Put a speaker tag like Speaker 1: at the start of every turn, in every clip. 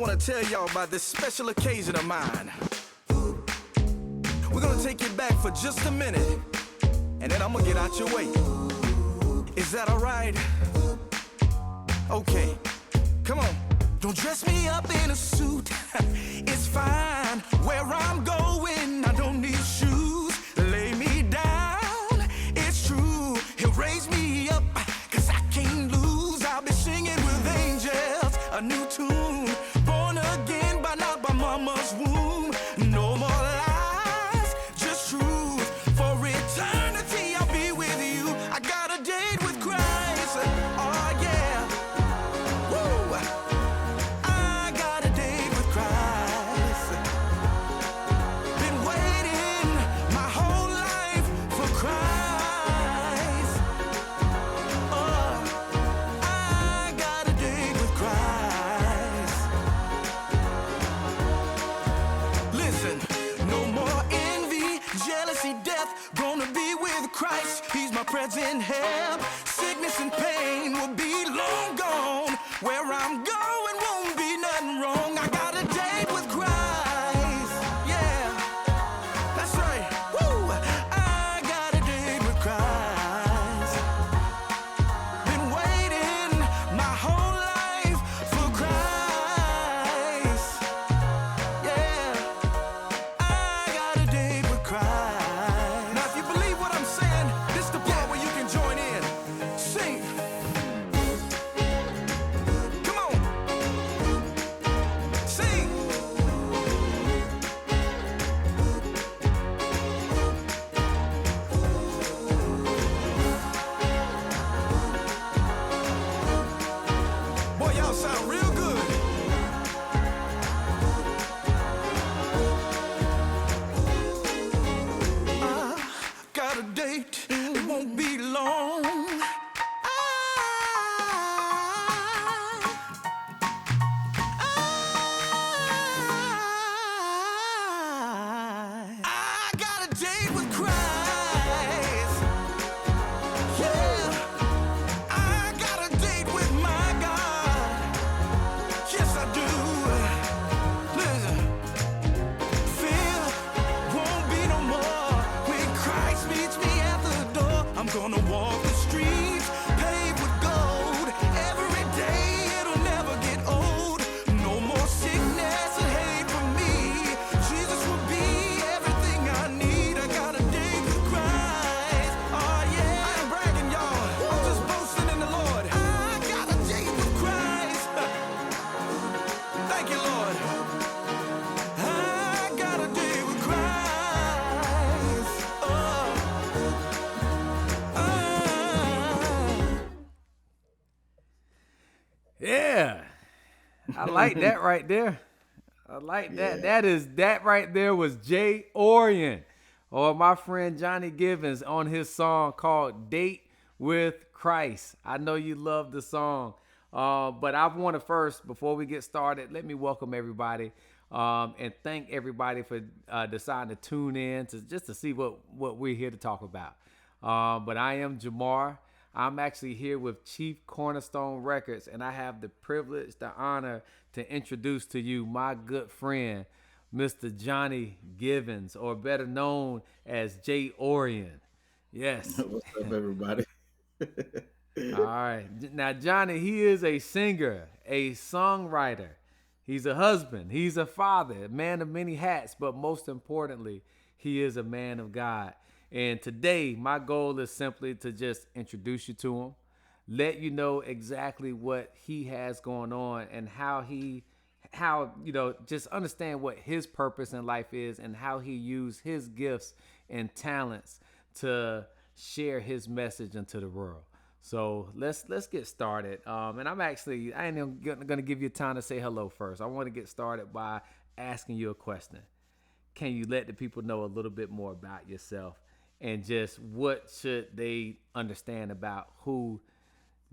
Speaker 1: want to tell y'all about this special occasion of mine. We're gonna take it back for just a minute, and then I'm gonna get out your way. Is that alright? Okay, come on. Don't dress me up in a suit, it's fine. Where I'm going, I don't need shoes. Lay me down, it's true. He'll raise me up, cause I can't lose. I'll be singing with angels, a new tune. Born again, but not by mama's womb. No more lies, just truth. For eternity, I'll be with you. I got a date with Christ, oh yeah. Woo! I got a date with Christ. Been waiting my whole life for Christ. Oh, I got a date with Christ. Listen, no more envy, jealousy, death. Gonna be with Christ. He's my present help. Sickness and pain will be long gone. Where I'm going won't be nothing wrong. I got a date with Christ. Yeah, that's right. Woo! I got a date with Christ. Been waiting my whole life for Christ. Yeah, I got a date with Christ. Now, if you believe what I'm saying, this is the part where you can join in. Sing. Come on. Sing. Boy, y'all sound real good. I got a date, it won't be long. I got a date with Christ. Yeah, I got a date with my God. Yes, I do. Listen, fear won't be no more when Christ meets me at the door. I'm gonna walk the streets paved with gold. Every day it'll never get old. No more sickness and hate for me. Jesus will be everything I need. I got a date with Christ. Oh yeah, I ain't bragging, y'all. I'm just boasting in the Lord. I got a date with Christ. Thank you, Lord. I got a date with Christ.
Speaker 2: Yeah, I like that right there. I like that. That right there was Jay Orion, or my friend Johnnie Givens, on his song called "Date with Christ." I know you love the song, but I want to first, before we get started, let me welcome everybody and thank everybody for deciding to tune in to see what we're here to talk about. But I am Jamar. I'm actually here with Chief Cornerstone Records, and I have the privilege, the honor to introduce to you my good friend, Mr. Johnnie Givens, or better known as Jay Orion. Yes.
Speaker 3: What's up, everybody?
Speaker 2: All right. Now, Johnny, he is a singer, a songwriter. He's a husband. He's a father, a man of many hats, but most importantly, he is a man of God. And today, my goal is simply to just introduce you to him, let you know exactly what he has going on and how just understand what his purpose in life is and how he used his gifts and talents to share his message into the world. So let's get started. And I ain't even gonna give you time to say hello first. I want to get started by asking you a question. Can you let the people know a little bit more about yourself and just what should they understand about who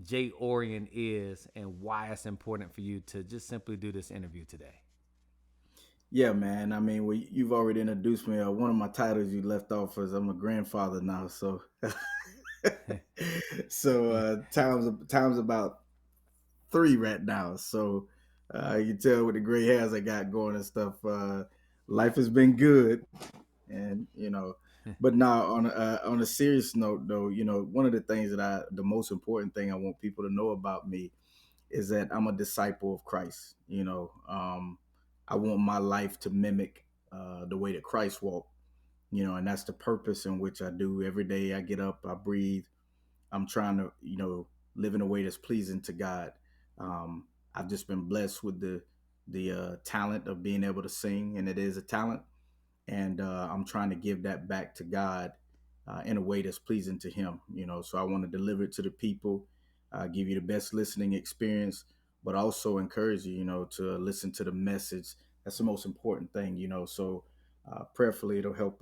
Speaker 2: Jay Orion is and why it's important for you to just simply do this interview today?
Speaker 3: Yeah, man. I mean, well, you've already introduced me. One of my titles you left off is I'm a grandfather now. So, time's about 3 right now. So, You can tell with the gray hairs I got going and stuff. Life has been good, and but now on a serious note, though, one of the things the most important thing I want people to know about me is that I'm a disciple of Christ. I want my life to mimic the way that Christ walked. And that's the purpose in which I do every day. I get up, I breathe. I'm trying to, live in a way that's pleasing to God. Um, I've just been blessed with the talent of being able to sing, and it is a talent. And I'm trying to give that back to God in a way that's pleasing to Him. So I want to deliver it to the people, give you the best listening experience, but also encourage you, to listen to the message. That's the most important thing. So prayerfully, it'll help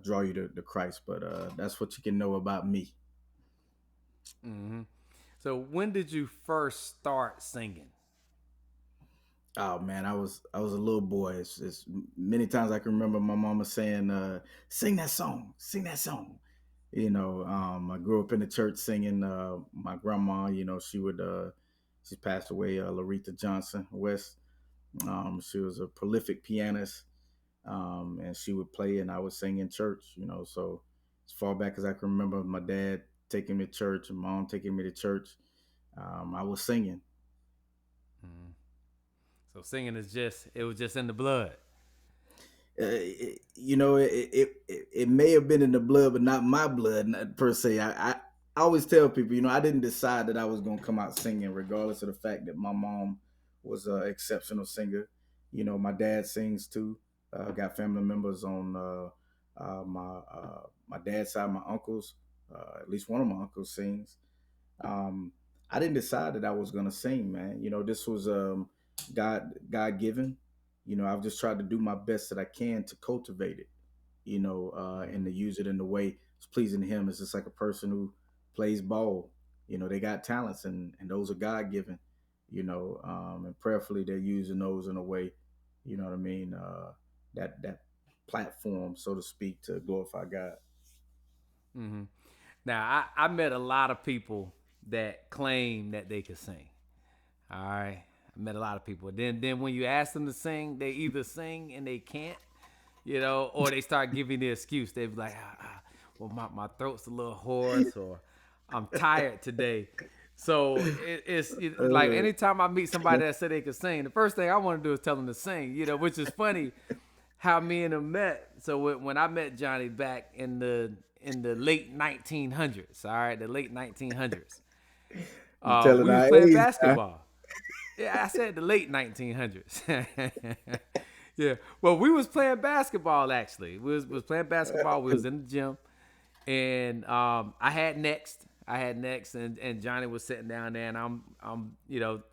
Speaker 3: draw you to Christ. But that's what you can know about me.
Speaker 2: Hmm. So when did you first start singing?
Speaker 3: Oh man, I was a little boy. It's many times I can remember my mama saying, "Sing that song, sing that song." I grew up in the church singing. My grandma, she would. She passed away, Larita Johnson West. She was a prolific pianist, and she would play, and I would sing in church. So as far back as I can remember, my dad taking me to church and mom taking me to church. I was singing.
Speaker 2: Mhm. So singing it was just in the blood.
Speaker 3: It may have been in the blood, but not my blood, not per se. I always tell people, I didn't decide that I was going to come out singing, regardless of the fact that my mom was an exceptional singer. My dad sings too. Got family members on my dad's side, my uncles. At least one of my uncles sings. um, I didn't decide that I was gonna sing, man. This was God given. I've just tried to do my best that I can to cultivate it. And to use it in the way it's pleasing to Him. It's just like a person who plays ball. They got talents, and those are God given. And prayerfully they're using those in a way, you know what I mean, that platform, so to speak, to glorify God.
Speaker 2: Hmm. Now I met a lot of people that claim that they could sing. All right, I met a lot of people. Then when you ask them to sing, they either sing and they can't, or they start giving the excuse. They be like, well, my throat's a little hoarse, or I'm tired today. So like
Speaker 3: Uh,
Speaker 2: anytime I meet somebody that said they could sing, the first thing I want to do is tell them to sing, which is funny how me and him met. So when I met Johnny back in the late 1900s, all right, the late 1900s,
Speaker 3: you telling
Speaker 2: we was
Speaker 3: our
Speaker 2: playing
Speaker 3: age, huh?
Speaker 2: basketball. Yeah, I said the late 1900s. Yeah, well, we was playing basketball actually. We was playing basketball. We was in the gym, and I had next, and Johnny was sitting down there, and I'm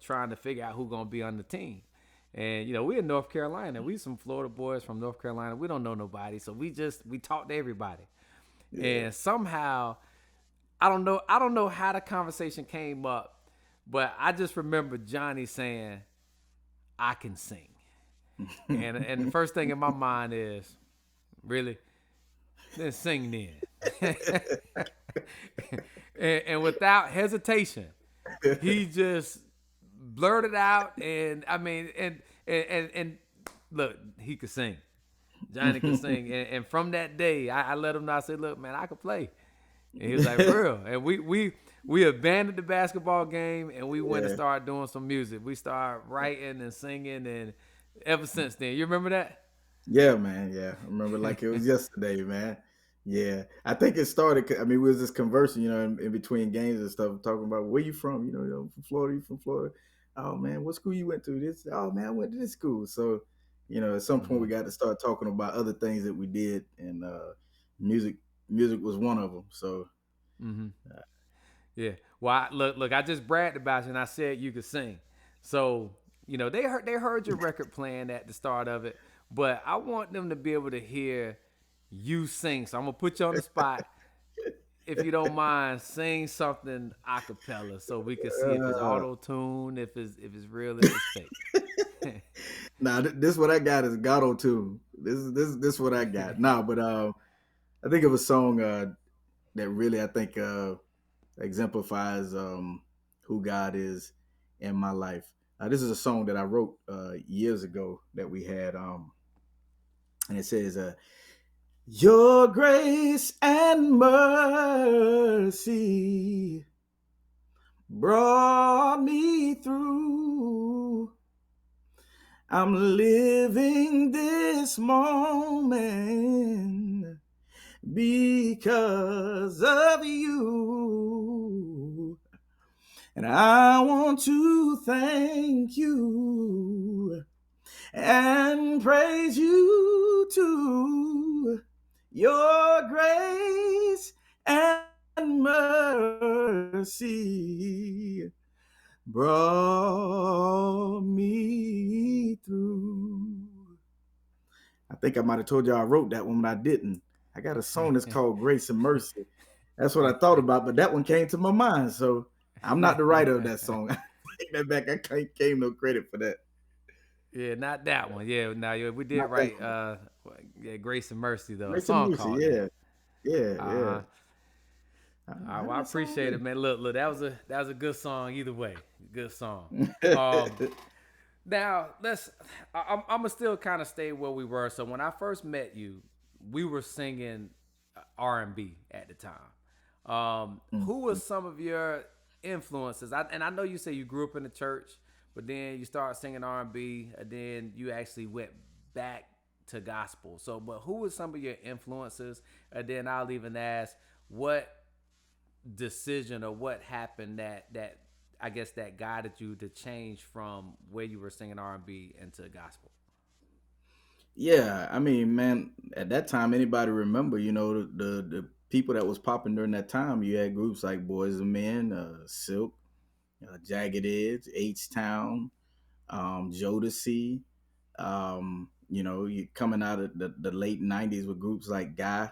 Speaker 2: trying to figure out who gonna be on the team. And we in North Carolina. We some Florida boys from North Carolina. We don't know nobody, so we talk to everybody.
Speaker 3: Yeah.
Speaker 2: And somehow I don't know how the conversation came up, but I just remember Johnny saying, "I can sing." And the first thing in my mind is, really? Then sing then. And without hesitation, he just blurted out, and I mean, and look, he could sing. Johnny could sing, and from that day, I let him know. I said, "Look, man, I could play." And he was like, "For real." And we abandoned the basketball game, and we went and
Speaker 3: Yeah.
Speaker 2: started doing some music. We started writing and singing, and ever since then, you remember that?
Speaker 3: Yeah, man. Yeah, I remember like it was yesterday, man. Yeah, I think it started. I mean, we was just conversing, in between games and stuff, talking about where you from. I'm from Florida. You from Florida? Oh man, what school you went to? This. Oh man, I went to this school. So, at some point we
Speaker 2: Hmm.
Speaker 3: got to start talking about other things that we did, and music. Music was one of them. So,
Speaker 2: Hmm. Yeah. Well, look. I just bragged about you, and I said you could sing. So they heard your record playing at the start of it, but I want them to be able to hear you sing. So I'm gonna put you on the spot. If you don't mind, sing something a cappella so we can see if it's
Speaker 3: uh,
Speaker 2: auto tune, if it's real, if it's fake.
Speaker 3: now this what I got is God tune. This what I got. Nah, but I think of a song that really I think exemplifies who God is in my life. This is a song that I wrote years ago that we had, and it says, "Your grace and mercy brought me through. I'm living this moment because of you. And I want to thank you and praise you too. Your grace and mercy brought me through." I think I might have told you I wrote that one, but I didn't. I got a song that's called Grace and Mercy. That's what I thought about, but that one came to my mind. So I'm not the writer of that song. I take that back. I can't claim no credit for that.
Speaker 2: Yeah, not that one. Yeah, now yeah, we did
Speaker 3: Not that
Speaker 2: write
Speaker 3: one.
Speaker 2: yeah, Grace and Mercy though, a
Speaker 3: Grace and
Speaker 2: song
Speaker 3: Mercy.
Speaker 2: called
Speaker 3: Yeah.
Speaker 2: that.
Speaker 3: Yeah. Yeah.
Speaker 2: Uh-huh. All right,
Speaker 3: How
Speaker 2: well,
Speaker 3: did
Speaker 2: I
Speaker 3: that song
Speaker 2: appreciate
Speaker 3: go?
Speaker 2: it, man. Look, that was a good song either way. Good song. Um, Now I'm gonna still kind of stay where we were. So when I first met you, we were singing R&B at the time. Who was some of your influences? I know you say you grew up in the church, but then you started singing R&B, and then you actually went back to gospel. So, but who was some of your influences? And then I'll even ask what decision or what happened that I guess that guided you to change from where you were singing R&B into gospel.
Speaker 3: Yeah, I mean, man, at that time, anybody remember, the people that was popping during that time, you had groups like Boys and Men, Silk, Jagged Edge, H-Town, Jodeci, you coming out of the late 90s with groups like Guy,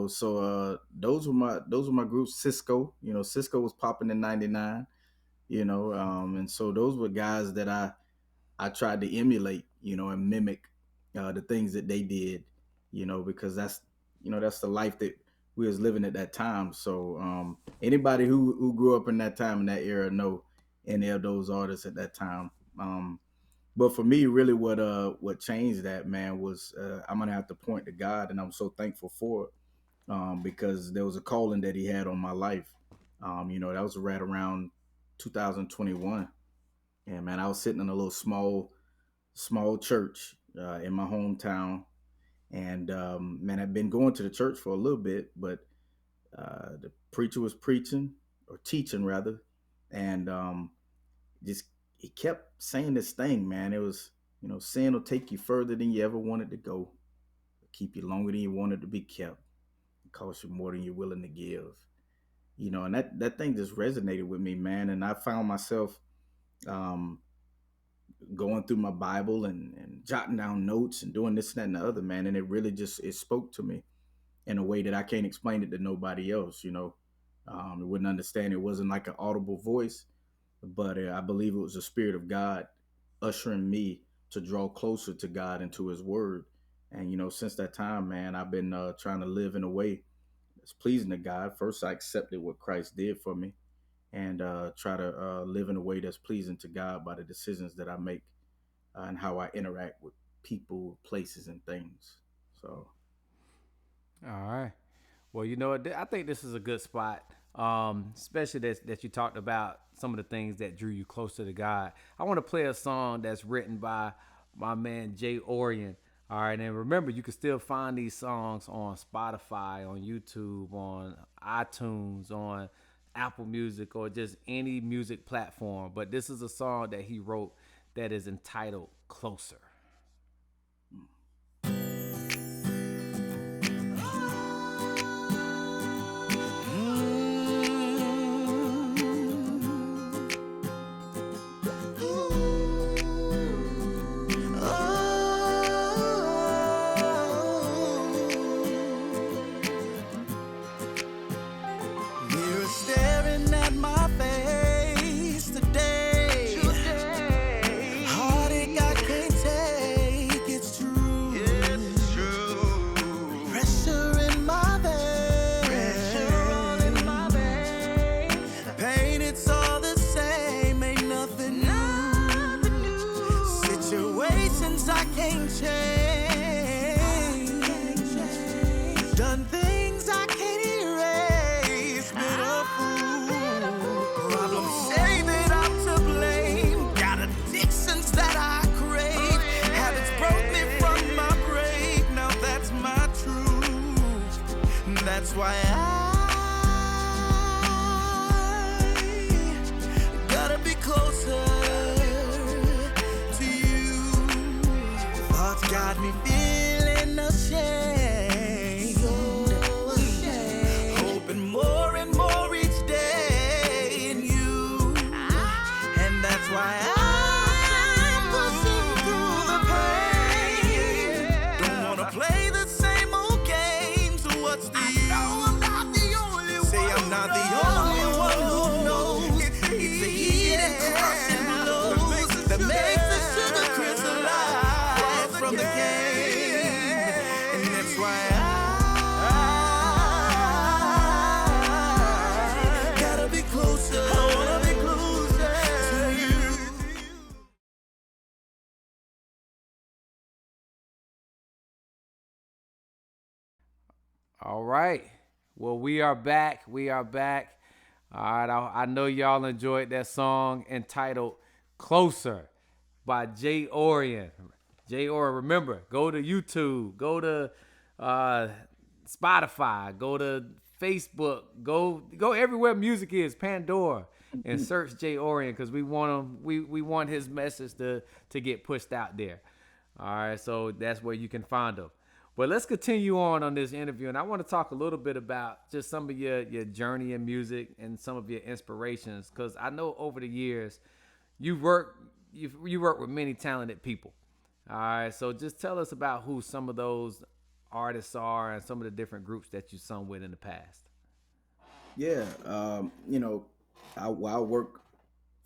Speaker 3: so those were my groups. Cisco, Cisco was popping in 99, and so those were guys that I tried to emulate, and mimic the things that they did, because that's the life that we was living at that time. So anybody who grew up in that time in that era know any of those artists at that time. But for me, really, what changed that, man, was I'm gonna have to point to God, and I'm so thankful for it, because there was a calling that He had on my life. That was right around 2021, and man, I was sitting in a little small church in my hometown, and man, I'd been going to the church for a little bit, but the preacher was preaching or teaching rather, and just he kept saying this thing, man. It was, sin will take you further than you ever wanted to go, keep you longer than you wanted to be kept, cost you more than you're willing to give. And that thing just resonated with me, man. And I found myself um, going through my Bible and jotting down notes and doing this, that, and the other, man. And it really it spoke to me in a way that I can't explain it to nobody else, It wouldn't understand. It wasn't like an audible voice, but I believe it was the Spirit of God ushering me to draw closer to God and to His Word. And, since that time, man, I've been trying to live in a way that's pleasing to God. First, I accepted what Christ did for me, and try to live in a way that's pleasing to God by the decisions that I make and how I interact with people, places, and things. So,
Speaker 2: All right. Well, you know what? I think this is a good spot, especially that you talked about some of the things that drew you closer to God. I want to play a song that's written by my man Jay Orion. All right, and remember, you can still find these songs on Spotify, on YouTube, on iTunes, on Apple Music, or just any music platform. But this is a song that he wrote that is entitled "Closer."
Speaker 1: You're staring at my face today. Heartache, I can't tell. Done things I can't erase. Been a fool. Problems say that I'm to blame. Got addictions that I crave. Habits broke me from my grave. Now that's my truth. That's why I gotta be closer to you. Thoughts got me feeling ashamed. So ashamed. Hoping more and more each day in you. And that's why I'm pushing through the pain. Don't wanna play the same old games. What's the use? I'm not the only one. Say I'm not the only one who knows. It's the heat and crushing blows that makes the sugar crystallize from the cane. And that's why I gotta be closer. I wanna be closer to you.
Speaker 2: All right. Well, we are back. We are back. All right. I know y'all enjoyed that song entitled Closer by Jay Orion. Jay Orion, remember, go to YouTube, go to Spotify, go to Facebook, go everywhere music is, Pandora, and search Jay Orion because we want him, we want his message to get pushed out there. All right, so that's where you can find him. But let's continue on this interview, and I want to talk a little bit about just some of your journey in music and some of your inspirations, because I know over the years you work with many talented people. All right, so just tell us about who some of those artists are and some of the different groups that you sung with in the past.
Speaker 3: Yeah, I work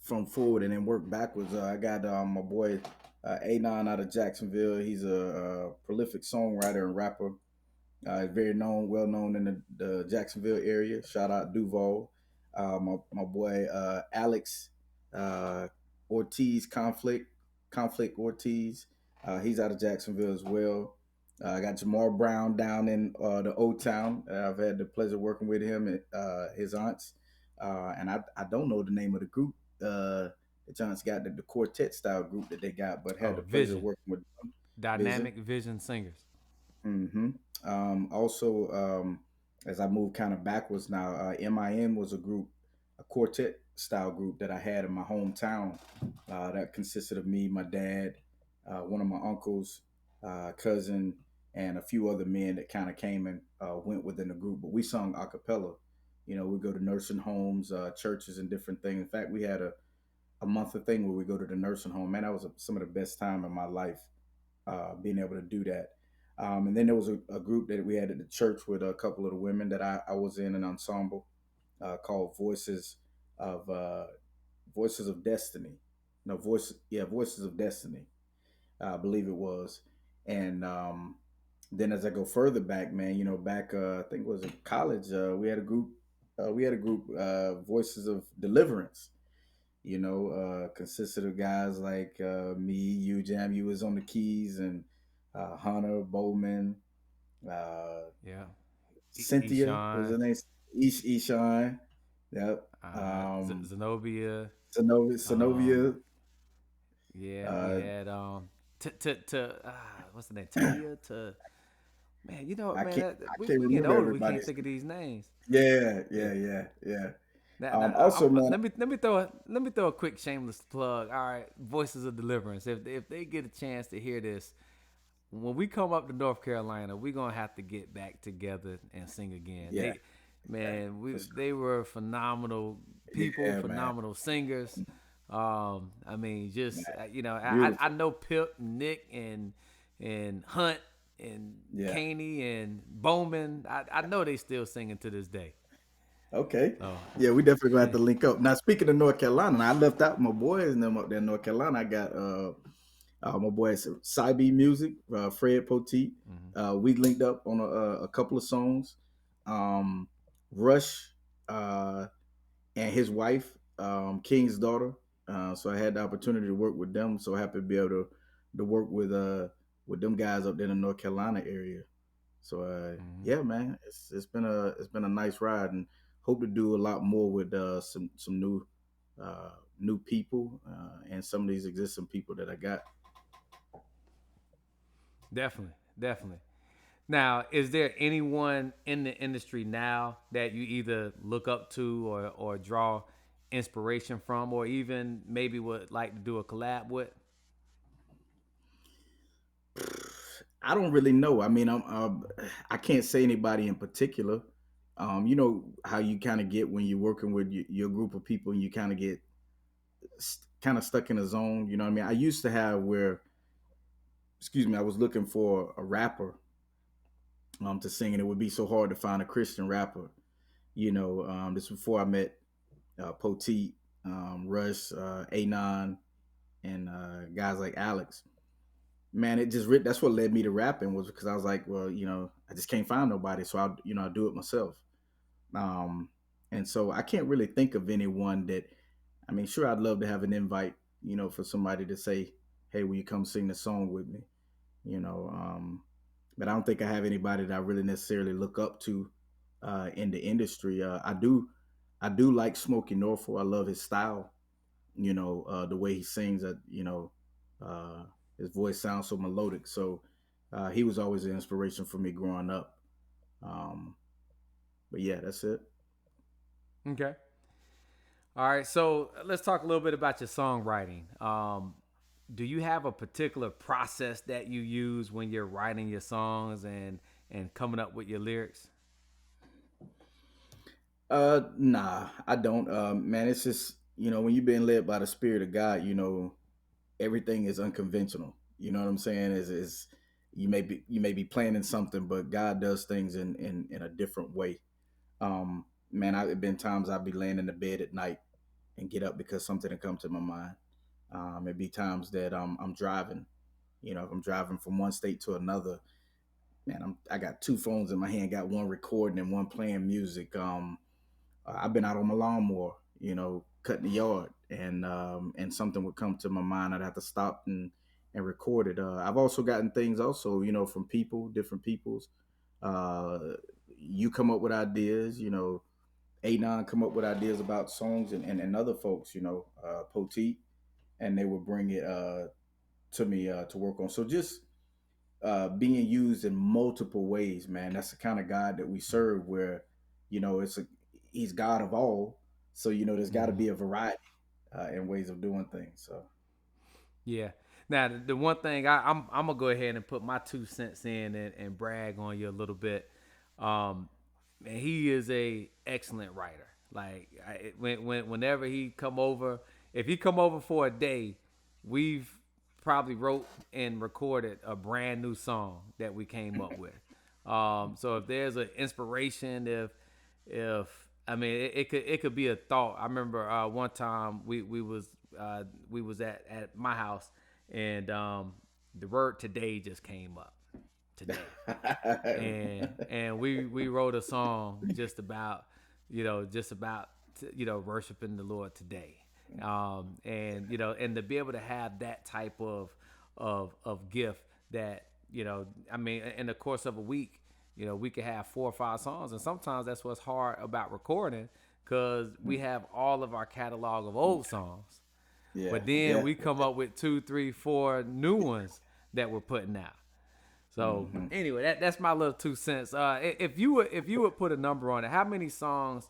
Speaker 3: from forward and then work backwards. I got my boy A9 out of Jacksonville. He's a prolific songwriter and rapper. Very well known in the Jacksonville area. Shout out Duval. My boy Alex uh, Ortiz, Conflict Ortiz. He's out of Jacksonville as well. I got Jamar Brown down in the Old Town. I've had the pleasure of working with him and his aunts. And I don't know the name of the group. The Giants got the quartet style group that they got, but had the pleasure of
Speaker 2: Vision.
Speaker 3: working with them.
Speaker 2: Dynamic Vision Singers.
Speaker 3: Hmm. Also, as I move kind of backwards now, MIM was a quartet style group that I had in my hometown. That consisted of me, my dad, one of my uncles, cousin, and a few other men that kind of came and went within the group. But we sung a cappella. You know, we go to nursing homes, churches, and different things. In fact, we had a monthly thing where we go to the nursing home. Man, that was some of the best time in my life, being able to do that. And then there was a group that we had at the church with a couple of the women that I was in an ensemble called Voices of Destiny. No, Voices of Destiny. I believe it was. And then as I go further back, man, back I think it was in college, we had a group. Voices of Deliverance. Consisted of guys like me, you, Jam. You was on the keys, and Hunter Bowman,
Speaker 2: Yeah.
Speaker 3: Cynthia was her
Speaker 2: Eshawn,
Speaker 3: name. Eshawn. Yep.
Speaker 2: Zenobia. Um,
Speaker 3: Synovia.
Speaker 2: yeah, we
Speaker 3: Uh,
Speaker 2: had what's the name? Talia to man,
Speaker 3: I
Speaker 2: man,
Speaker 3: can't I
Speaker 2: we
Speaker 3: can't
Speaker 2: get
Speaker 3: remember
Speaker 2: older, we can't
Speaker 3: everybody's.
Speaker 2: think of these names.
Speaker 3: Yeah, yeah,
Speaker 2: Yeah.
Speaker 3: yeah, yeah.
Speaker 2: Now,
Speaker 3: Also, man.
Speaker 2: let me throw a quick shameless plug. All right, Voices of Deliverance. If they get a chance to hear this, when we come up to North Carolina, we're gonna have to get back together and sing again.
Speaker 3: Yeah, for sure.
Speaker 2: They were phenomenal people,
Speaker 3: Yeah, man.
Speaker 2: phenomenal singers. I mean,
Speaker 3: Man,
Speaker 2: just I
Speaker 3: beautiful.
Speaker 2: know Pip, Nick, and Hunt and
Speaker 3: Yeah.
Speaker 2: Caney and Bowman. I know they still singing to this day.
Speaker 3: Okay.
Speaker 2: Oh,
Speaker 3: Yeah, we definitely gonna have
Speaker 2: yeah.
Speaker 3: to link up. Now, speaking of North Carolina, I left out my boys and them up there in North Carolina. I got my boy Cybe Music, Fred Poteet.
Speaker 2: Mhm.
Speaker 3: We linked up on a couple of songs. Um, Rush and his wife, King's daughter. So I had the opportunity to work with them. So happy to be able to work with them guys up there in the North Carolina area. So
Speaker 2: Mhm.
Speaker 3: yeah, man, it's been a nice ride, and hope to do a lot more with some new people and some of these existing people that I got.
Speaker 2: Definitely, definitely. Now, is there anyone in the industry now that you either look up to or draw inspiration from, or even maybe would like to do a collab with?
Speaker 3: I don't really know. I mean, I can't say anybody in particular. You know how you kind of get when you're working with your group of people, and you kind of get kind of stuck in a zone. You know what I mean? I used to have where, excuse me, I was looking for a rapper to sing, and it would be so hard to find a Christian rapper. This before I met Poteet, Rush, A9, and guys like Alex. Man, that's what led me to rapping, was because I was like, well, I just can't find nobody, so I'll do it myself. Um, and so I can't really think of anyone that. I mean, sure, I'd love to have an invite, for somebody to say, hey, will you come sing the song with me? You know, um, but I don't think I have anybody that I really necessarily look up to in the industry. I do like Smokey Norfolk. I love his style. The way he sings. Uh, his voice sounds so melodic. So he was always an inspiration for me growing up. Um, but yeah, that's it.
Speaker 2: Okay. All right. So let's talk a little bit about your songwriting. Do you have a particular process that you use when you're writing your songs and coming up with your lyrics?
Speaker 3: Nah, I don't. Man, it's just when you're being led by the Spirit of God, everything is unconventional. You know what I'm saying? Is you may be planning something, but God does things in a different way. Man, I've been times I'd be laying in the bed at night and get up because something had come to my mind. It'd be times that I'm driving. If I'm driving from one state to another, man, I got two phones in my hand, got one recording and one playing music. I've been out on my lawnmower, cutting the yard, and something would come to my mind. I'd have to stop and record it. I've also gotten things also, from people, different peoples. Uh, you come up with ideas, A9 come up with ideas about songs, and other folks, Poteet, and they would bring it to me to work on. So just being used in multiple ways, man. That's the kind of God that we serve, where He's God of all. So there's got to
Speaker 2: Mm-hmm.
Speaker 3: be a variety in ways of doing things. So
Speaker 2: Yeah. Now, the one thing I'm gonna go ahead and put my 2 cents in and brag on you a little bit. Um, and he is a excellent writer. Like whenever he come over, if he come over for a day, we've probably wrote and recorded a brand new song that we came up with. So if there's an inspiration, if I mean it could be a thought. I remember one time we was at my house and the word today just came up today and we wrote a song just about worshiping the Lord today, and to be able to have that type of gift that I mean in the course of a week, we could have 4 or 5 songs, and sometimes that's what's hard about recording because we have all of our catalog of old songs,
Speaker 3: yeah,
Speaker 2: but then
Speaker 3: yeah.
Speaker 2: we come up with 2, 3, 4 new ones that we're putting out. So
Speaker 3: Hmm.
Speaker 2: anyway, that's my little 2 cents. If you would put a number on it, how many songs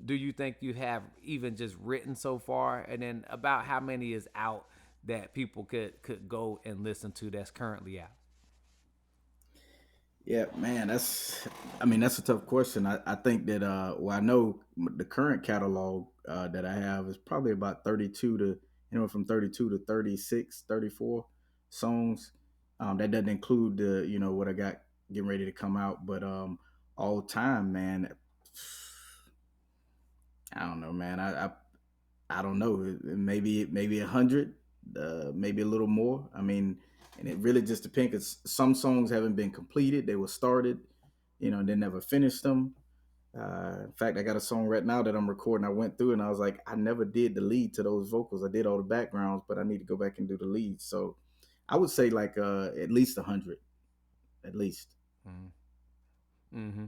Speaker 2: do you think you have even just written so far, and then about how many is out that people could go and listen to that's currently out?
Speaker 3: Yeah, man, that's a tough question. I think that well, I know the current catalog that I have is probably about 32 to from 32 to 36, 34 songs. That doesn't include the what I got getting ready to come out, but all time, man, I don't know, man. I don't know. Maybe 100, maybe a little more. I mean, and it really just depends. Cause some songs haven't been completed; they were started, and they never finished them. In fact, I got a song right now that I'm recording. I went through and I was like, I never did the lead to those vocals. I did all the backgrounds, but I need to go back and do the lead. So, I would say like at least 100, at least.
Speaker 2: Mm. Mm-hmm.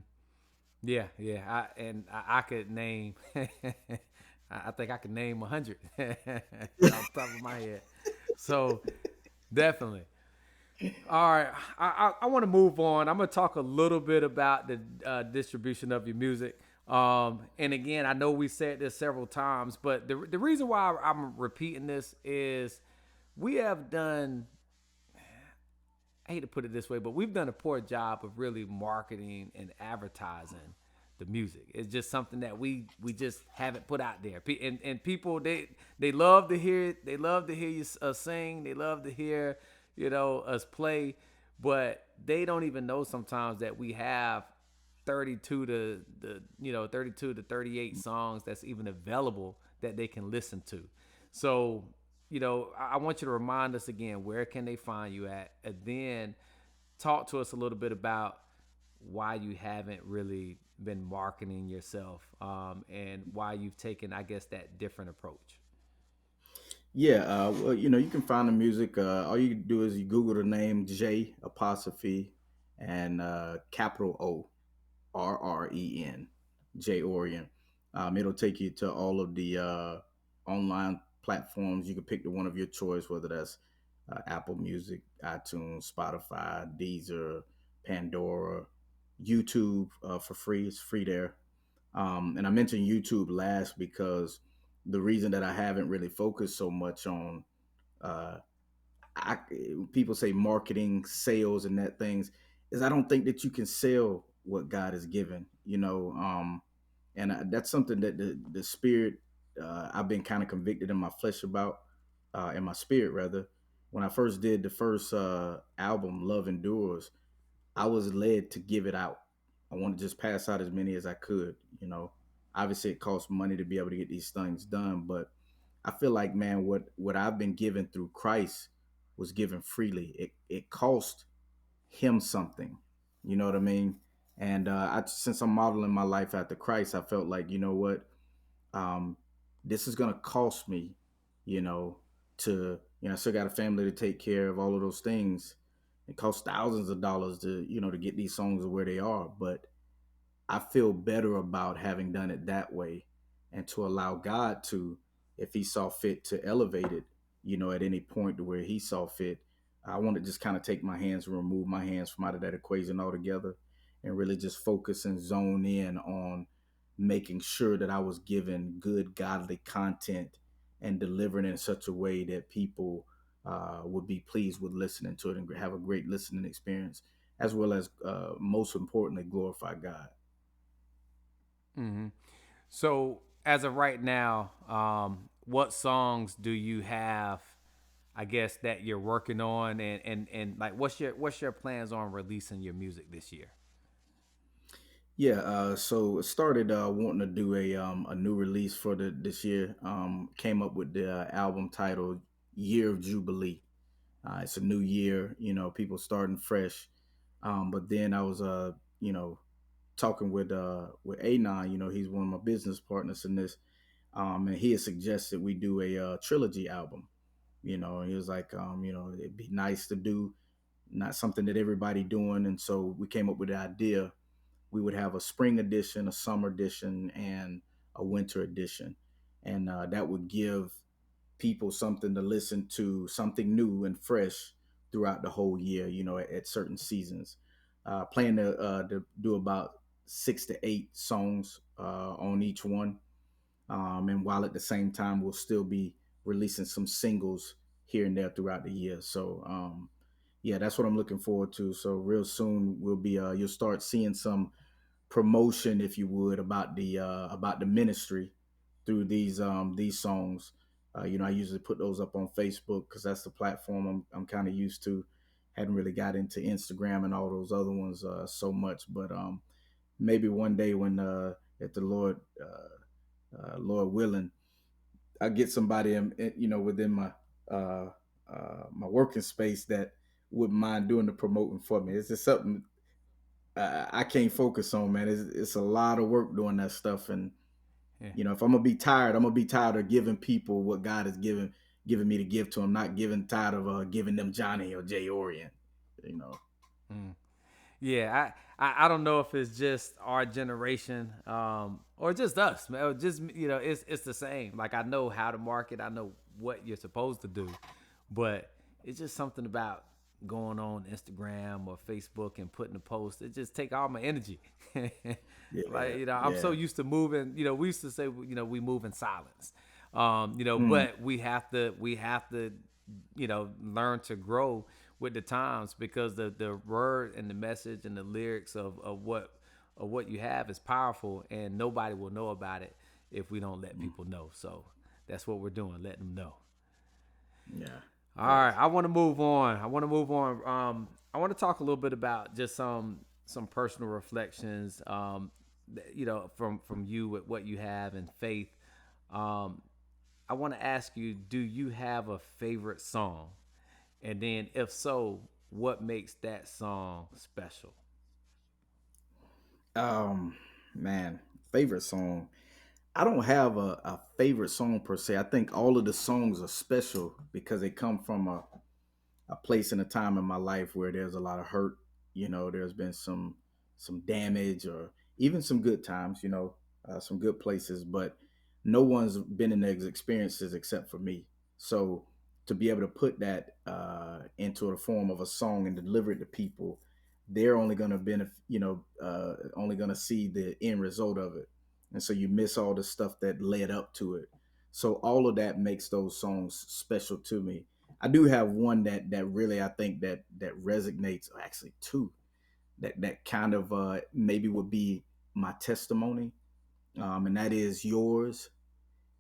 Speaker 2: Yeah, yeah. I could name. I think I could name 100 off the top of my head. So definitely. All right, I want to move on. I'm gonna talk a little bit about the distribution of your music. And again, I know we said this several times, but the reason why I'm repeating this is we have done. I hate to put it this way, but we've done a poor job of really marketing and advertising the music. It's just something that we just haven't put out there. And people they love to hear it. They love to hear you sing. They love to hear us play, but they don't even know sometimes that we have 32 to the 32 to 38 songs that's even available that they can listen to. So I want you to remind us again, where can they find you at, and then talk to us a little bit about why you haven't really been marketing yourself, and why you've taken, I guess, that different approach.
Speaker 3: Yeah, well, you can find the music. All you do is you Google the name J apostrophe and capital ORREN, J Orient. It'll take you to all of the online platforms. You can pick the one of your choice, whether that's Apple Music, iTunes, Spotify, Deezer, Pandora, YouTube for free. It's free there. And I mentioned YouTube last because the reason that I haven't really focused so much on uh, I, people say marketing, sales, and that things is I don't think that you can sell what God has given, and that's something that the spirit I've been kind of convicted in my flesh about, in my spirit rather. When I first did the first album, Love Endures, I was led to give it out. I wanted to just pass out as many as I could. Obviously it costs money to be able to get these things done, but I feel like, man, what I've been given through Christ was given freely. It cost him something. You know what I mean? And since I'm modeling my life after Christ, I felt like, you know what, um, this is gonna cost me, you know, I still got a family to take care of, all of those things. It costs thousands of dollars to get these songs to where they are. But I feel better about having done it that way and to allow God to, if he saw fit to elevate it, at any point to where he saw fit. I want to just kind of take my hands and remove my hands from out of that equation altogether and really just focus and zone in on making sure that I was given good, godly content and delivering in such a way that people would be pleased with listening to it and have a great listening experience, as well as, most importantly, glorify God.
Speaker 2: Hmm. So as of right now, what songs do you have, I guess, that you're working on, and like what's your plans on releasing your music this year?
Speaker 3: Yeah, so it started wanting to do a new release for this year. Came up with the album titled "Year of Jubilee." It's a new year, people starting fresh. But then I was talking with A9. He's one of my business partners in this, and he had suggested we do a trilogy album. He was like, it'd be nice to do, not something that everybody doing, and so we came up with the idea we would have a spring edition, a summer edition, and a winter edition. And that would give people something to listen to, something new and fresh throughout the whole year, at certain seasons. Plan to do about 6 to 8 songs on each one. And while at the same time, we'll still be releasing some singles here and there throughout the year. So, yeah, that's what I'm looking forward to. So real soon you'll start seeing some promotion, if you would, about the ministry through these songs. I usually put those up on Facebook because that's the platform I'm kind of used to. Hadn't really got into Instagram and all those other ones so much, but maybe one day when if the Lord willing, I get somebody within my working space that wouldn't mind doing the promoting for me. It's just something I can't focus on, man. It's a lot of work doing that stuff, and
Speaker 2: Yeah.
Speaker 3: if I'm gonna be tired, I'm gonna be tired of giving people what God has given me to give to them, not giving tired of giving them Johnny or Jay Orient. You know.
Speaker 2: Mm. Yeah, I don't know if it's just our generation, or just us, man. Or just, it's the same. Like, I know how to market, I know what you're supposed to do, but it's just something about going on Instagram or Facebook and putting a post. It just take all my energy.
Speaker 3: Yeah,
Speaker 2: Like, I'm so
Speaker 3: yeah.
Speaker 2: used to moving. We used to say, we move in silence.
Speaker 3: Mm,
Speaker 2: But we have to learn to grow with the times, because the word and the message and the lyrics of what you have is powerful, and nobody will know about it if we don't let
Speaker 3: mm,
Speaker 2: people know. So that's what we're doing, letting them know.
Speaker 3: yeah.
Speaker 2: All right,
Speaker 3: Facts.
Speaker 2: I want to move on. I want to talk a little bit about just some personal reflections. From you with what you have in faith. Um, I want to ask you, do you have a favorite song? And then, if so, what makes that song special?
Speaker 3: Um, Man, favorite song. I don't have a favorite song per se. I think all of the songs are special because they come from a place and a time in my life where there's a lot of hurt. There's been some damage, or even some good times. Some good places, but no one's been in those experiences except for me. So to be able to put that into the form of a song and deliver it to people, they're only going to benefit. Only going to see the end result of it, and so you miss all the stuff that led up to it. So all of that makes those songs special to me. I do have one that really I think that resonates. Actually, two that kind of maybe would be my testimony, and that is yours,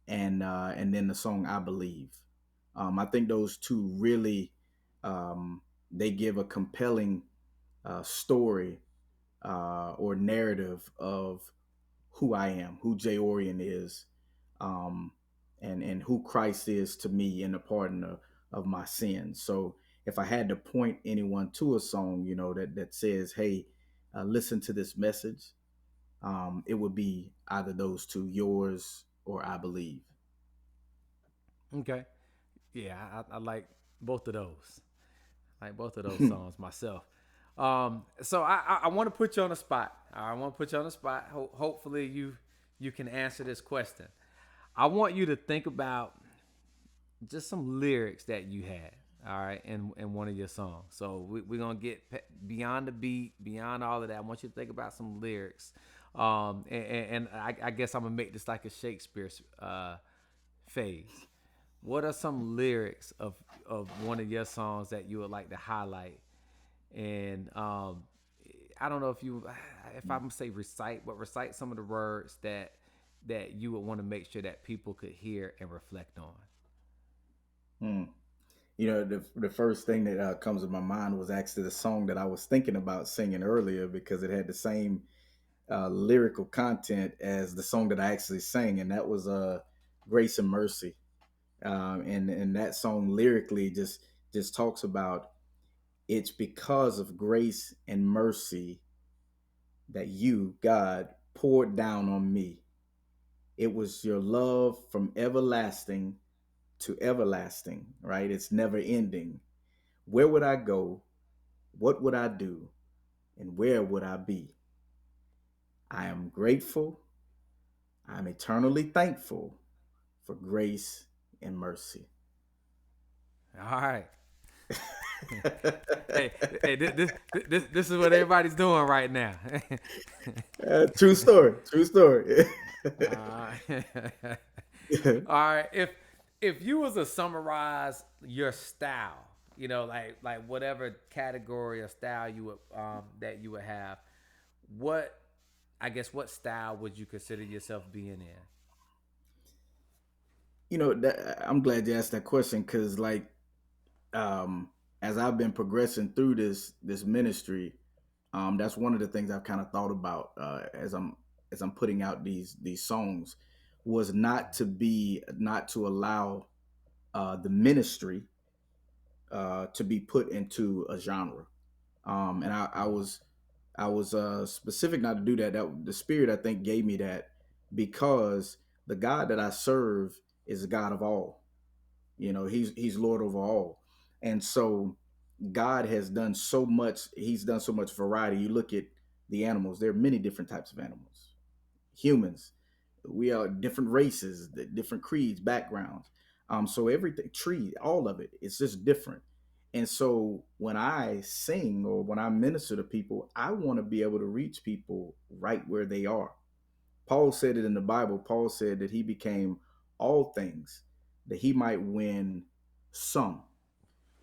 Speaker 3: and then the song I Believe. I think those two really they give a compelling story or narrative of who I am, who Jay Orion is, um, and who Christ is to me in the pardon of my sins. So if I had to point anyone to a song, that says, "Hey, listen to this message," it would be either those two, yours or I Believe.
Speaker 2: Okay. Yeah, I like both of those. I like both of those songs myself. So I want to put you on the spot. I want to put you on the spot. Hopefully you can answer this question. I want you to think about just some lyrics that you had, all right, in one of your songs. So we're gonna get beyond the beat, beyond all of that. I want you to think about some lyrics, and I guess I'm gonna make this like a Shakespeare phase. What are some lyrics of one of your songs that you would like to highlight? And I don't know if I'm gonna say recite, but recite some of the words that you would want to make sure that people could hear and reflect on.
Speaker 3: Hmm. The first thing that comes to my mind was actually the song that I was thinking about singing earlier because it had the same lyrical content as the song that I actually sang, and that was "Grace and Mercy." And that song lyrically just talks about it's because of grace and mercy that you, God, poured down on me. It was your love from everlasting to everlasting, right? It's never ending. Where would I go? What would I do? And where would I be? I am grateful. I'm eternally thankful for grace and mercy.
Speaker 2: All right. Hey, hey, this is what everybody's doing right now.
Speaker 3: True story. True story.
Speaker 2: uh, all right. If you was to summarize your style, like whatever category or style you would that you would have, what what style would you consider yourself being in?
Speaker 3: I'm glad you asked that question because, like, um, as I've been progressing through this ministry, that's one of the things I've kind of thought about as I'm putting out these songs was not to allow the ministry to be put into a genre. And I was specific not to do that. That the Spirit I think gave me that because the God that I serve is the God of all. He's Lord over all, and so God has done so much. He's done so much variety. You look at the animals. There are many different types of animals. Humans, we are different races, different creeds, backgrounds. So everything, tree, all of it, it's just different. And so when I sing or when I minister to people, I want to be able to reach people right where they are. Paul said it in the Bible. Paul said that he became all things that he might win some.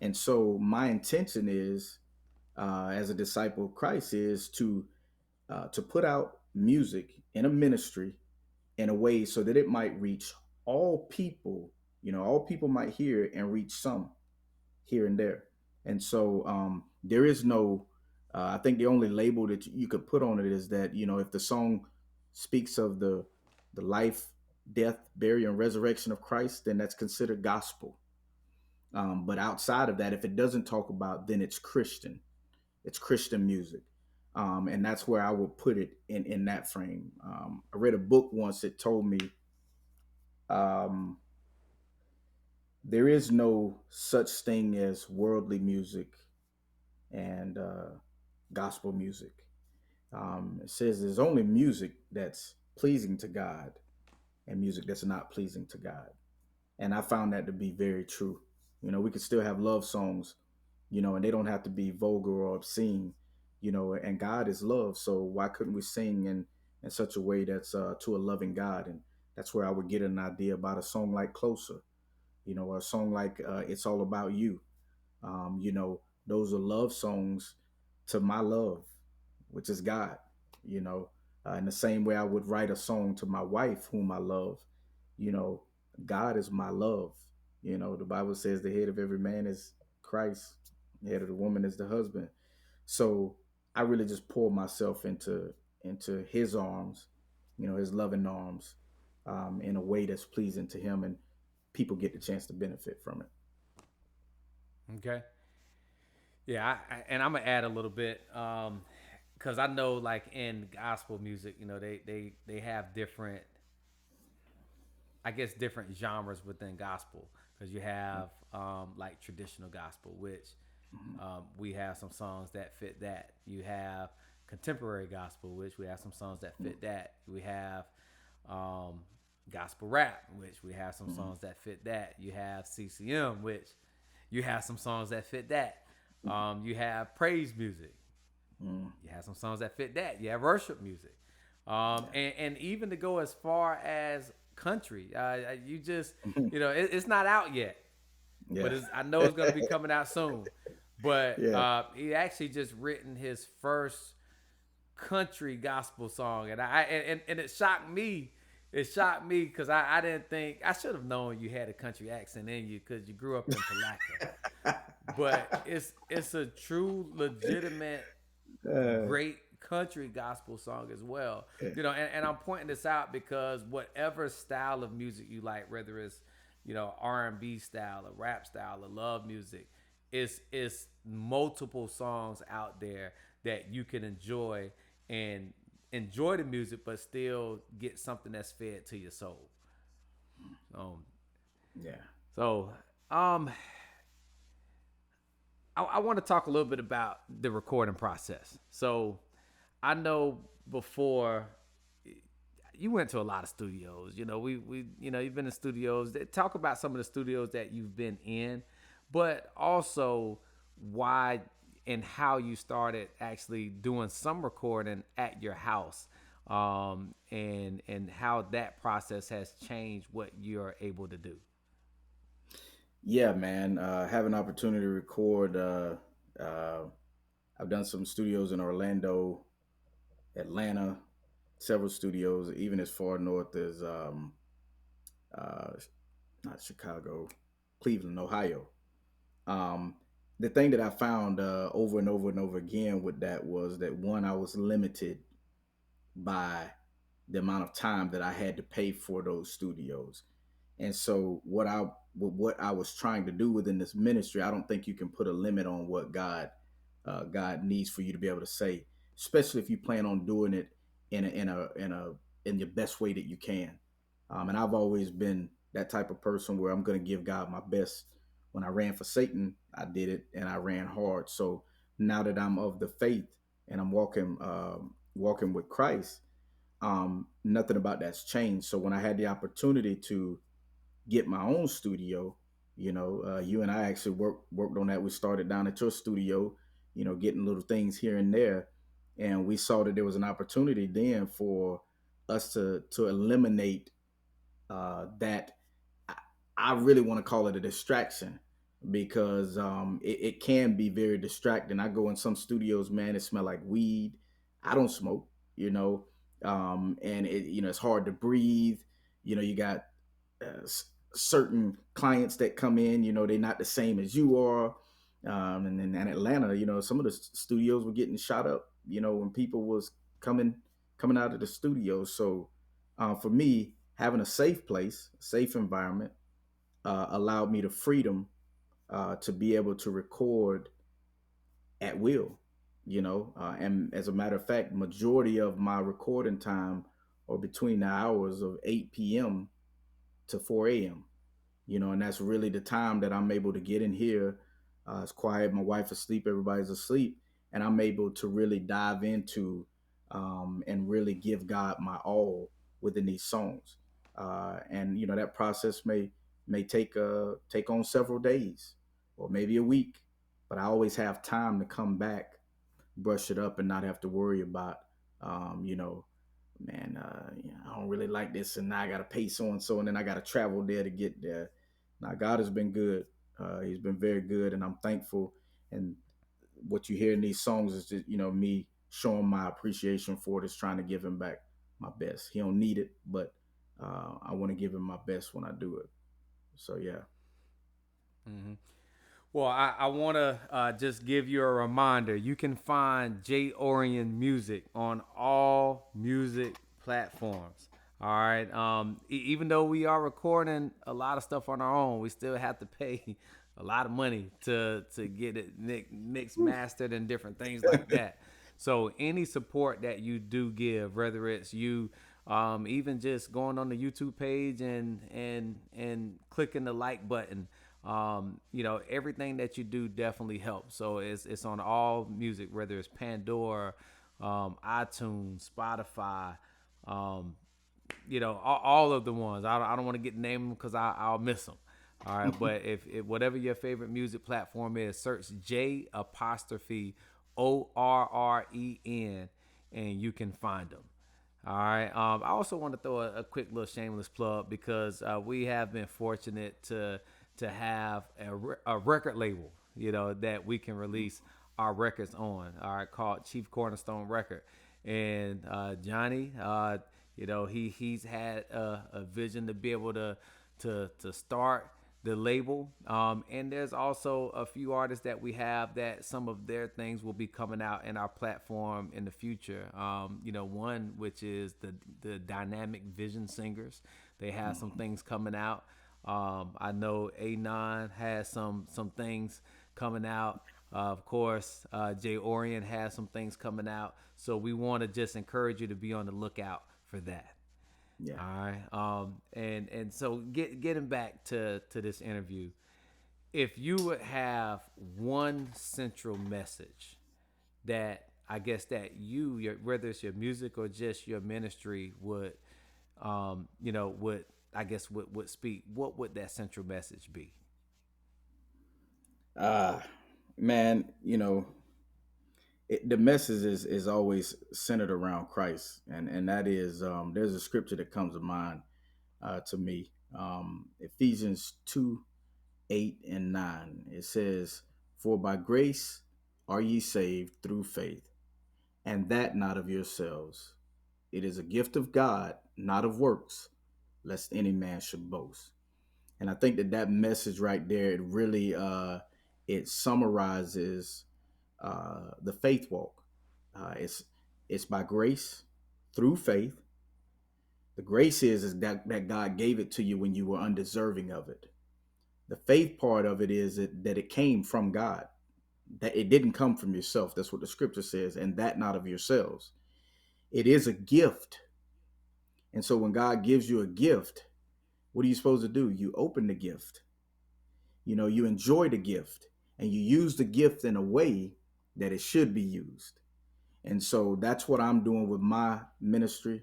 Speaker 3: And so my intention is, as a disciple of Christ, is to put out music in a ministry in a way so that it might reach all people. You know, all people might hear it and reach some here and there. And so there is no, I think the only label that you could put on it is that, you know, if the song speaks of the life, death, burial, and resurrection of Christ, then that's considered gospel. But outside of that, if it doesn't talk about, then it's Christian. It's Christian music. And that's where I would put it in that frame. I read a book once that told me um, there is no such thing as worldly music and gospel music. It says there's only music that's pleasing to God and music that's not pleasing to God. And I found that to be very true. You know, we could still have love songs, you know, and they don't have to be vulgar or obscene, you know, and God is love. So why couldn't we sing in such a way that's to a loving God? And that's where I would get an idea about a song like Closer, you know, a song like It's All About You. You know, those are love songs to my love, which is God, you know, in the same way I would write a song to my wife, whom I love, you know, God is my love. You know, the Bible says the head of every man is Christ, the head of the woman is the husband. So I really just pour myself into his arms, you know, his loving arms, in a way that's pleasing to him, and people get the chance to benefit from it.
Speaker 2: Okay. Yeah, and I'm gonna add a little bit, because I know, like in gospel music, you know, they have different, I guess, different genres within gospel. Because you have like traditional gospel, which we have some songs that fit that. You have contemporary gospel, which we have some songs that fit that. We have um, gospel rap, which we have some songs that fit that. You have CCM, which you have some songs that fit that. You have praise music. You have some songs that fit that. You have worship music. And even to go as far as country, you just, you know, it's not out yet, but
Speaker 3: Yeah.
Speaker 2: I know it's going to be coming out soon. But
Speaker 3: Yeah.
Speaker 2: he actually just written his first country gospel song, and and it shocked me. It shocked me because I didn't think, I should have known you had a country accent in you because you grew up in Palaca. But it's a true, legitimate,
Speaker 3: Uh,
Speaker 2: great country gospel song as well. You know, and I'm pointing this out because whatever style of music you like, whether it's, you know, R&B style, a rap style, a love music, it's multiple songs out there that you can enjoy and enjoy the music, but still get something that's fed to your soul. Um,
Speaker 3: yeah.
Speaker 2: so um, I want to talk a little bit about the recording process. So I know before you went to a lot of studios. You know, we you know, you've been in studios. Talk about some of the studios that you've been in, but also why and how you started actually doing some recording at your house, and how that process has changed what you're able to do.
Speaker 3: Yeah, man. Have an opportunity to record. Uh, I've done some studios in Orlando, Atlanta, several studios, even as far north as uh, not Chicago, Cleveland, Ohio. Um, the thing that I found over and over and over again with that was that, one, I was limited by the amount of time that I had to pay for those studios. And so what I was trying to do within this ministry, I don't think you can put a limit on what God needs for you to be able to say, especially if you plan on doing it in your best way that you can. And I've always been that type of person where I'm going to give God my best. When I ran for Satan, I did it and I ran hard. So now that I'm of the faith and I'm walking walking with Christ, nothing about that's changed. So when I had the opportunity to get my own studio, you and I actually worked on that. We started down at your studio, getting little things here and there, and we saw that there was an opportunity then for us to eliminate that. I, I really want to call it a distraction because it can be very distracting. I go in some studios, man, it smell like weed. I don't smoke, and it's hard to breathe. You got certain clients that come in, they're not the same as you are. And then in Atlanta, some of the studios were getting shot up, when people was coming out of the studio. So for me, having a safe place, a safe environment, allowed me the freedom to be able to record at will, and as a matter of fact, majority of my recording time are between the hours of 8 p.m. to 4 a.m. And that's really the time that I'm able to get in here. It's quiet. My wife is asleep. Everybody's asleep. And I'm able to really dive into and really give God my all within these songs. And that process may take on several days or maybe a week, but I always have time to come back, brush it up, and not have to worry about um, you know man, I don't really like this, and now I got to pay so and so, and then I got to travel there to get there. Now, God has been good. He's been very good, and I'm thankful. And what you hear in these songs is just, me showing my appreciation for it, is trying to give him back my best. He don't need it, but I want to give him my best when I do it. So yeah.
Speaker 2: Hmm. Well, I want to just give you a reminder. You can find J Orion Music on all music platforms. All right. Even though we are recording a lot of stuff on our own, we still have to pay a lot of money to get it mixed, mastered, and different things like that. So any support that you do give, whether it's you even just going on the YouTube page and clicking the like button, everything that you do definitely helps. So it's on all music, whether it's Pandora, iTunes, Spotify, um, all of the ones. I don't want to get name them because I'll miss them. All right, but if whatever your favorite music platform is, search J apostrophe ORREN, and you can find them. All right. I also want to throw a quick little shameless plug because we have been fortunate to have a record label, that we can release our records on. All right, called Chief Cornerstone Record, and Johnny, he's had a vision to be able to start the label. And there's also a few artists that we have that some of their things will be coming out in our platform in the future. One which is the Dynamic Vision Singers. They have some things coming out. I know A9 has some things coming out. Of course, Jay Orion has some things coming out. So we want to just encourage you to be on the lookout for that.
Speaker 3: Yeah.
Speaker 2: All right. And so getting back to this interview, if you would have one central message that I guess that whether it's your music or just your ministry would I guess would speak, what would that central message be?
Speaker 3: Uh, Man, the message is always centered around Christ, and that is, there's a scripture that comes to mind to me. Ephesians 2:8 and 9. It says, "For by grace are ye saved through faith, and that not of yourselves. It is a gift of God, not of works, lest any man should boast." And I think that message right there, it really it summarizes the faith walk. It's by grace through faith. The grace is that God gave it to you when you were undeserving of it. The faith part of it is that it came from God, that it didn't come from yourself. That's what the scripture says, and that not of yourselves. It is a gift. And so when God gives you a gift, what are you supposed to do? You open the gift. You enjoy the gift, and you use the gift in a way that it should be used. And so that's what I'm doing with my ministry.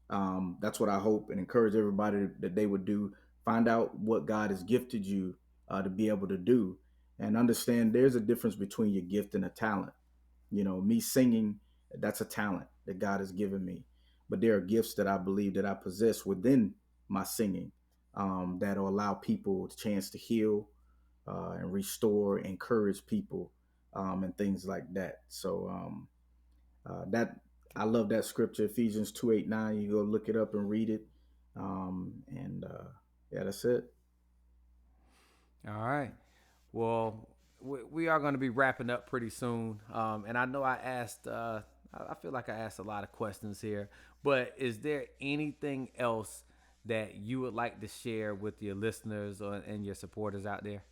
Speaker 3: That's what I hope and encourage everybody that they would do. Find out what God has gifted you to be able to do, and understand there's a difference between your gift and a talent. You know, me singing, that's a talent that God has given me. But there are gifts that I believe that I possess within my singing that'll allow people a chance to heal and restore, encourage people, and things like that. So that I love that scripture, Ephesians 2:8-9. You go look it up and read it. Yeah, that's it.
Speaker 2: All right. Well, we are going to be wrapping up pretty soon. And I know I feel like I asked a lot of questions here, but is there anything else that you would like to share with your listeners and your supporters out there?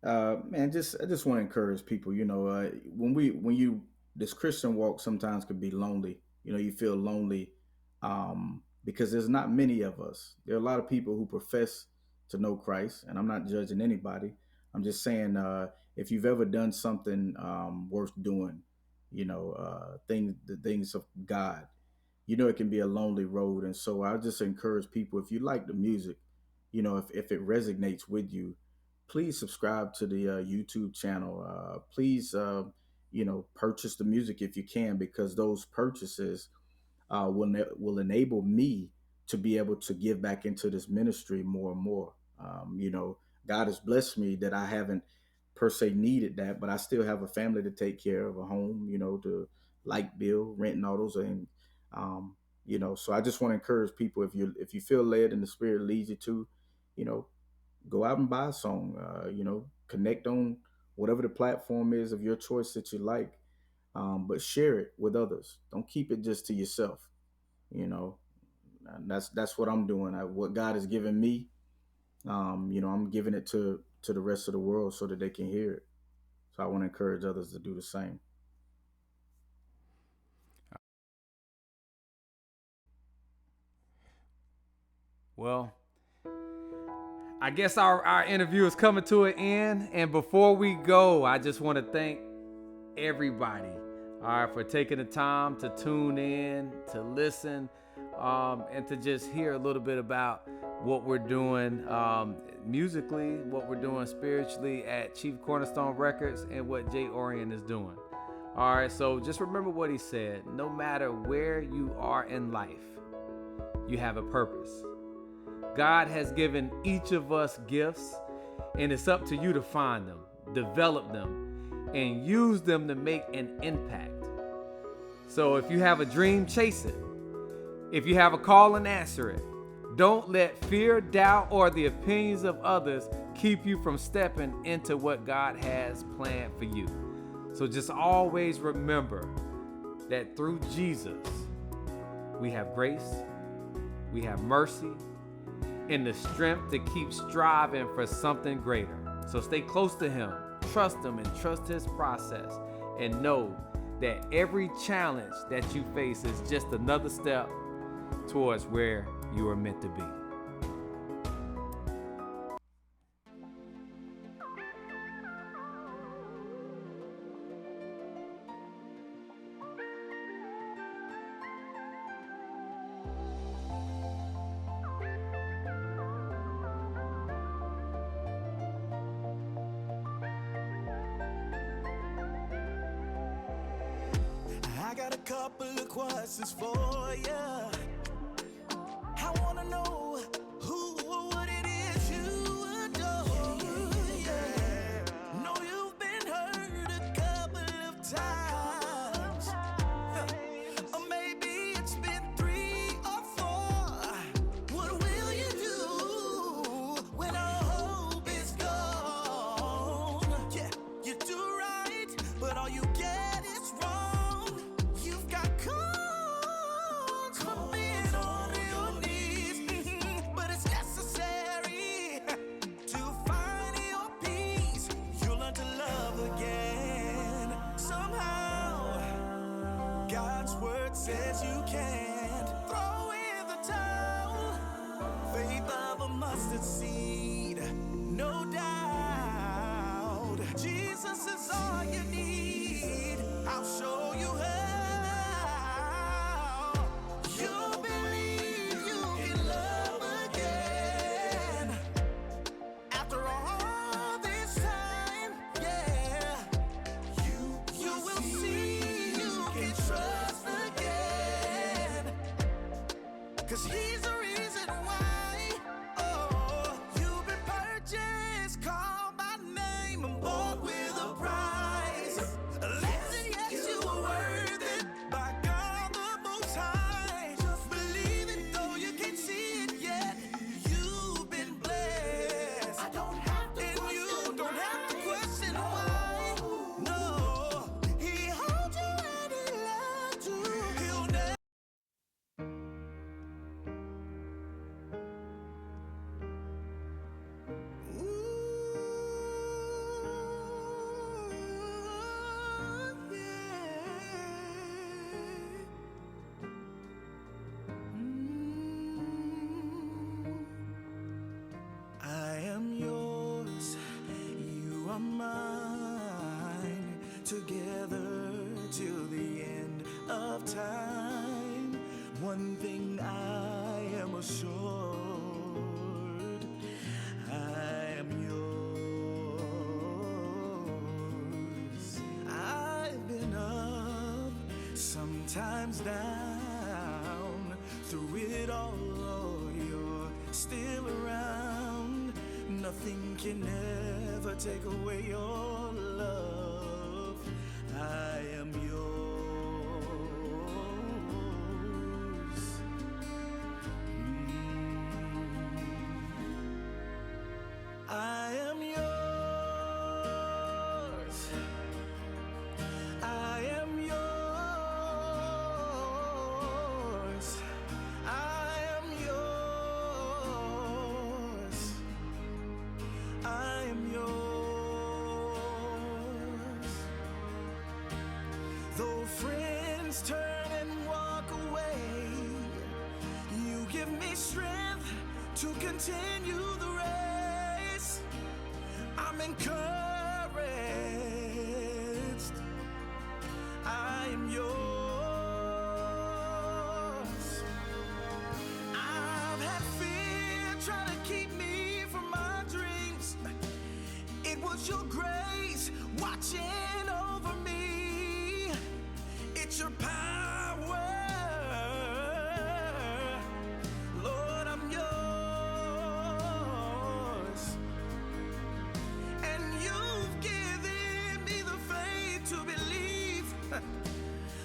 Speaker 3: Man, I just want to encourage people. You know, when you this Christian walk sometimes could be lonely. You know, you feel lonely because there's not many of us. There are a lot of people who profess to know Christ, and I'm not judging anybody. I'm just saying if you've ever done something worth doing, you know, the things of God, you know, it can be a lonely road. And so I just encourage people, if you like the music, you know, if it resonates with you, please subscribe to the YouTube channel. Please, you know, purchase the music if you can, because those purchases will enable me to be able to give back into this ministry more and more. You know, God has blessed me that I haven't per se needed that, but I still have a family to take care of, a home, you know, to light bill, rent and all those, and you know, so I just want to encourage people, if you feel led and the Spirit leads you to, you know, go out and buy a song. You know, connect on whatever the platform is of your choice that you like, but share it with others. Don't keep it just to yourself. You know, and that's what I'm doing. What God has given me, you know, I'm giving it to the rest of the world so that they can hear it. So I want to encourage others to do the same.
Speaker 2: Well, I guess our interview is coming to an end. And before we go, I just want to thank everybody, all right, for taking the time to tune in, to listen, and to just hear a little bit about what we're doing musically, what we're doing spiritually at Chief Cornerstone Records, and what Jay Orion is doing. All right, so just remember what he said. No matter where you are in life, you have a purpose. God has given each of us gifts, and it's up to you to find them, develop them, and use them to make an impact. So if you have a dream, chase it. If you have a call, and answer it. Don't let fear, doubt, or the opinions of others keep you from stepping into what God has planned for you. So just always remember that through Jesus, we have grace, we have mercy, and the strength to keep striving for something greater. So stay close to him, trust him, and trust his process, and know that every challenge that you face is just another step towards where you are meant to be.
Speaker 1: I got a couple of questions for ya. I wanna know who or what it is you adore. Yeah. Know you've been hurt a couple of times. Or maybe it's been 3 or 4. What will you do when all hope is gone? Yeah, you do right, but all you get is wrong. You've got cause for being on your knees, but it's necessary to find your peace. You'll learn to love again. Somehow, God's word says you can't throw in the towel. Faith of a mustard seed, no doubt. Jesus is all you need. I'll show 'cause he's the reason why. Oh, you've been purchased, called by name, and bought with a price. Listen, yes, you are worth it by God the Most High. Just believe it, though you can't see it yet. You've been blessed. I don't have to and question you don't have to question why. No, He holds you and He loves you. He'll never. I am yours, you are mine, together till the end of time. One thing I am assured, I am yours. I've been up, sometimes down, through it all, you're still around. Nothing can ever take away your love. I am yours. I am yours. I am yours. I am yours. I am yours. Though friends turn and walk away, you give me strength to continue the race. I'm encouraged. I am yours. I've had fear trying to keep me from my dreams. It was your grace watching over me. It's your power. Lord, I'm yours. And you've given me the faith to believe.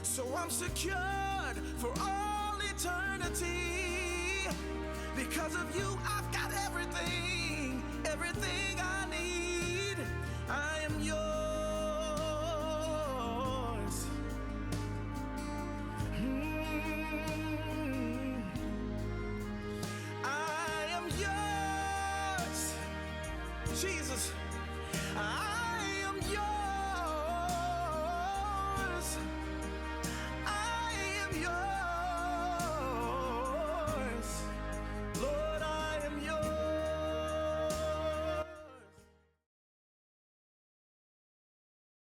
Speaker 1: So I'm secured for all eternity. Because of you, I've got everything, everything I